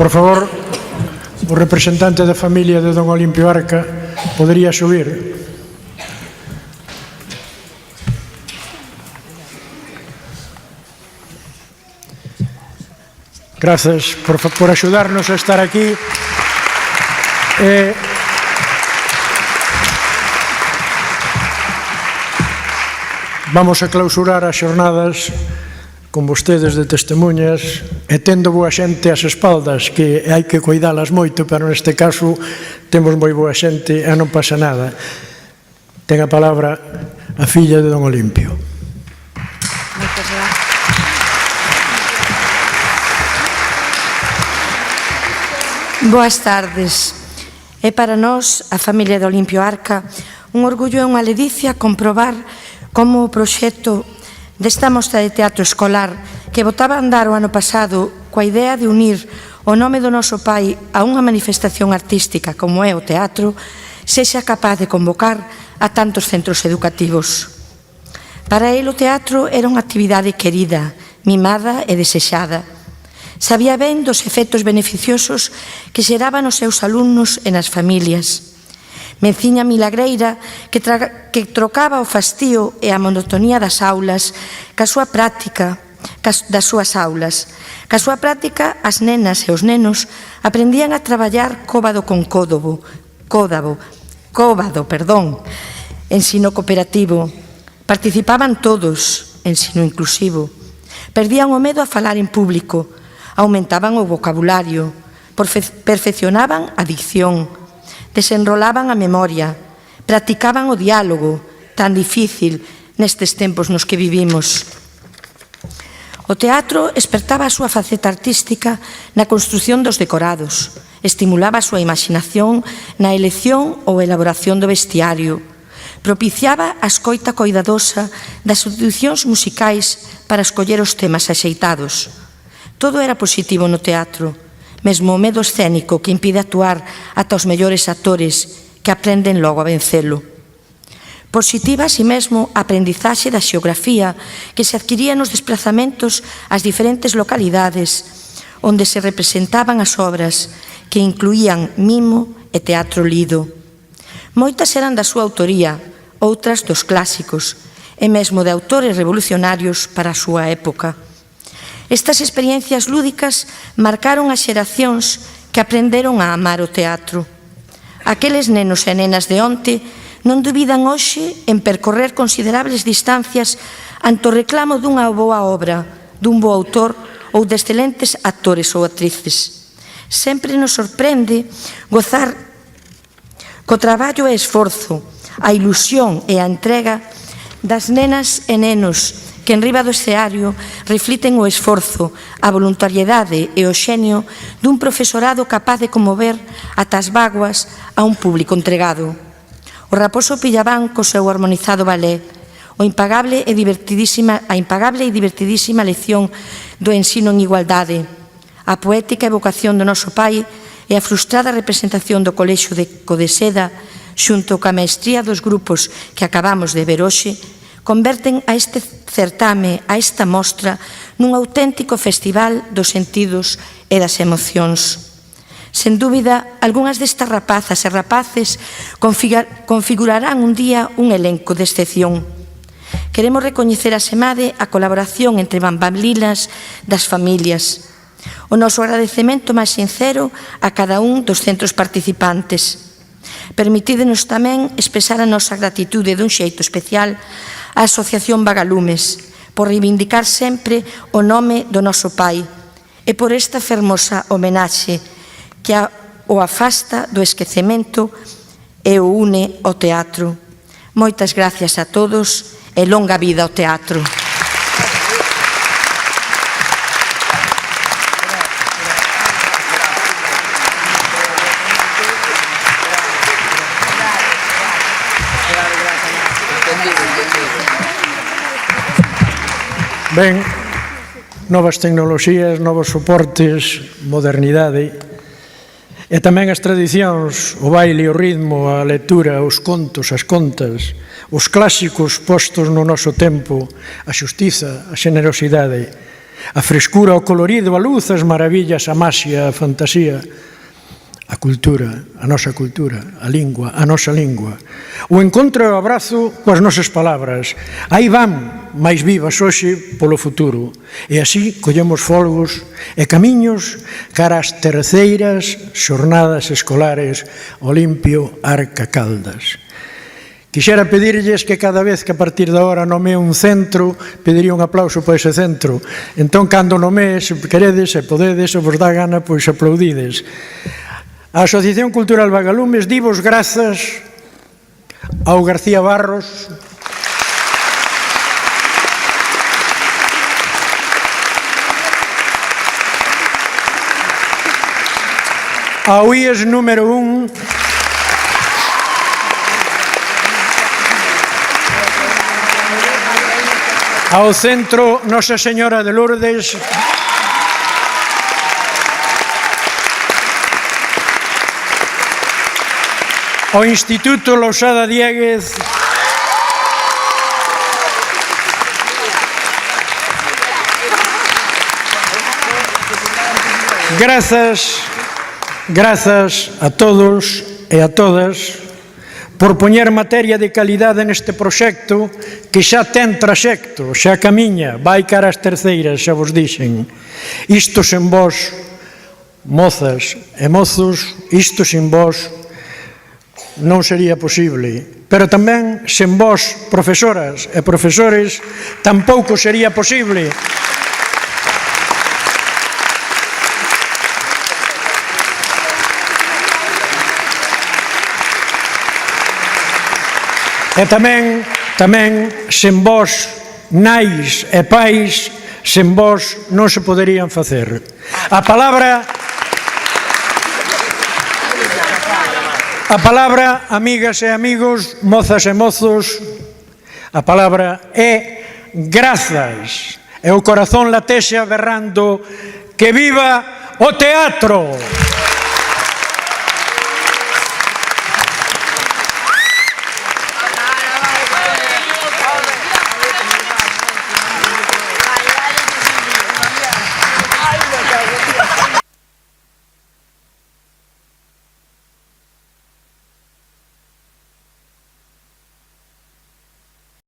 Por favor, o representante da familia de don Olimpio Arca podería subir. Grazas por axudarnos a estar aquí. Vamos a clausurar as xornadas con vostedes de testemunhas e tendo boa xente ás espaldas, que hai que cuidalas moito, pero neste caso temos moi boa xente e non pasa nada. Ten a palabra a filla de don Olimpio. Moitas gracias. Boas tardes. É para nós, a familia de Olimpio Arca, un orgullo e unha ledicia comprobar como o proxecto desta mostra de teatro escolar que botaba a andar o ano pasado coa idea de unir o nome do noso pai a unha manifestación artística como é o teatro, sexa capaz de convocar a tantos centros educativos. Para el o teatro era unha actividade querida, mimada e desexada. Sabía ben dos efectos beneficiosos que xeraban os seus alumnos e nas familias. Menciña milagreira que trocaba o fastío e a monotonía das aulas ca súa práctica, das súas aulas. Ca súa práctica, as nenas e os nenos aprendían a traballar cóbado con cóbado, ensino cooperativo. Participaban todos, ensino inclusivo. Perdían o medo a falar en público, aumentaban o vocabulario, perfeccionaban a dicción, desenrolaban a memoria, practicaban o diálogo, tan difícil nestes tempos nos que vivimos. O teatro espertaba a súa faceta artística na construción dos decorados, estimulaba a súa imaginación na elección ou elaboración do vestiario, propiciaba a escoita coidadosa das institucións musicais para escoller os temas axeitados. Todo era positivo no teatro, mesmo o medo escénico que impide actuar ata os mellores actores que aprenden logo a vencelo. Positiva, así mesmo, a aprendizaxe da xeografía que se adquiría nos desplazamentos ás diferentes localidades onde se representaban as obras que incluían mimo e teatro lido. Moitas eran da súa autoría, outras dos clásicos e mesmo de autores revolucionarios para a súa época. Estas experiencias lúdicas marcaron as xeracións que aprenderon a amar o teatro. Aqueles nenos e nenas de onte non dubidan hoxe en percorrer considerables distancias ante o reclamo dunha boa obra, dun bo autor ou de excelentes actores ou actrices. Sempre nos sorprende gozar co traballo e esforzo, a ilusión e a entrega das nenas e nenos que enriba do escenario refliten o esforzo, a voluntariedade e o xenio dun profesorado capaz de conmover ata as vaguas a un público entregado. O raposo Pillabán co seu harmonizado ballet, a impagable e divertidísima lección do ensino en igualdade, a poética evocación do noso pai e a frustrada representación do Colexio de Codeseda xunto coa maestría dos grupos que acabamos de ver hoxe, converten a este certame, a esta mostra, nun auténtico festival dos sentidos e das emocións. Sen dúbida, algunhas destas rapazas e rapaces configurarán un día un elenco de excepción. Queremos recoñecer asemade a colaboración entre bambalinas das familias. O noso agradecemento máis sincero a cada un dos centros participantes. Permitídenos tamén expresar a nosa gratitude dun xeito especial á Asociación Vagalumes por reivindicar sempre o nome do noso pai e por esta fermosa homenaxe que o afasta do esquecemento e o une ao teatro. Moitas gracias a todos e longa vida ao teatro. Ben, novas tecnoloxías, novos soportes, modernidade e tamén as tradicións, o baile, o ritmo, a lectura, os contos, as contas, os clásicos postos no noso tempo, a xustiza, a xenerosidade. A frescura, o colorido, a luz, as maravillas, a maxia, a fantasía, a cultura, a nosa cultura, a lingua, a nosa lingua. O encontro e o abrazo coas nosas palabras. Aí van, máis vivas hoxe, polo futuro. E así collemos folgos e camiños cara ás terceiras xornadas escolares Olimpio Arca Caldas. Quixera pedirlles que cada vez que a partir da hora nomee un centro, pediría un aplauso para ese centro. Entón, cando nomee, se queredes, se podedes, se vos dá gana, pois aplaudides. A Asociación Cultural Vagalumes divos grazas ao García Barros, ao IES número 1, ao Centro Nosa Señora de Lourdes, ao Instituto Lousada Dieguez, grazas a todos e a todas por poñer materia de calidade neste proxecto que xa ten traxecto, xa camiña, vai cara ás terceiras, xa vos dixen. Isto sen vós, mozas e mozos, isto sen vós non sería posible. Pero tamén, sen vós, profesoras e profesores, tampouco sería posible. E tamén, sen vós, nais e pais, sen vós non se poderían facer. A palabra, amigas e amigos, mozas e mozos, a palabra é grazas. E o corazón latexa berrando que viva o teatro!